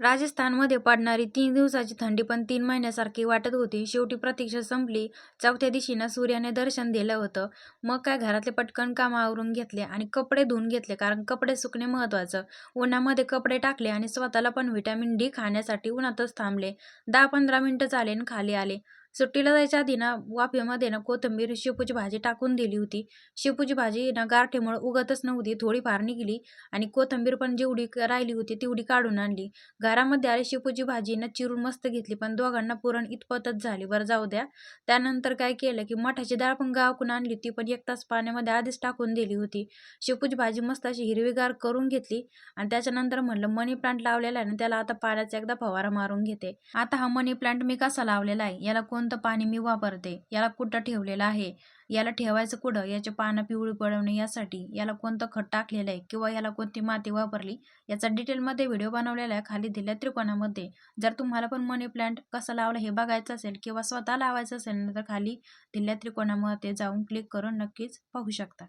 राजस्थानमध्ये पडणारी 3 दिवसाची थंडी पण 3 महिन्यासारखी वाटत होती. शेवटी प्रतीक्षा संपली. चौथ्या दिवशी ना सूर्याने दर्शन दिलं होतं. मग काय घरातले पटकन कामं आवरून घेतले आणि कपडे धुवून घेतले, कारण कपडे सुकणे महत्त्वाचं. उन्हामध्ये कपडे टाकले आणि स्वतःला पण व्हिटॅमिन डी खाण्यासाठी उन्हातच थांबले. 10-15 मिनिटं झाले आणि खाली आले. सुट्टीला जायच्या आधी ना वाफेमध्ये ना कोथिंबीर, शेपूची भाजी टाकून दिली होती. शेपूची भाजी ना गारठ्यामुळे उगतच नव्हती, थोडीफार निघाली आणि कोथिंबीर पण जेवढी राहिली होती तेवढी काढून आणली. घरामध्ये आली शेपूची भाजी ना चिरून मस्त घेतली, पण दोघांना पुरण इतपतच झाली. बरं जाऊ द्या. त्यानंतर काय केलं, की मठाची डाळ पण गावाकडून आणली होती, पण 1 तास पाण्यामध्ये आधीच टाकून दिली होती. शेपूची भाजी मस्त अशी हिरवीगार करून घेतली आणि त्याच्यानंतर म्हणलं मनी प्लांट लावलेला आहे ना, त्याला आता पाण्याचा एकदा फवारा मारून घेते. आता हा मनी प्लांट मी कसा लावलेला आहे, याला कोणतं पाणी मी वापरते, याला कुठं ठेवलेलं आहे, याला ठेवायचं कुठं, याची पानं पिवळी पडवणे यासाठी, याला कोणतं खत टाकलेलं आहे किंवा याला कोणती माती वापरली, याचा डिटेलमध्ये व्हिडिओ बनवलेला आहे खाली दिल्या त्रिकोणामध्ये. जर तुम्हाला पण मनी प्लांट कसं लावलं हे बघायचं असेल किंवा स्वतः लावायचं असेल ना, तर खाली दिल्या त्रिकोणामध्ये जाऊन क्लिक करून नक्कीच पाहू शकता.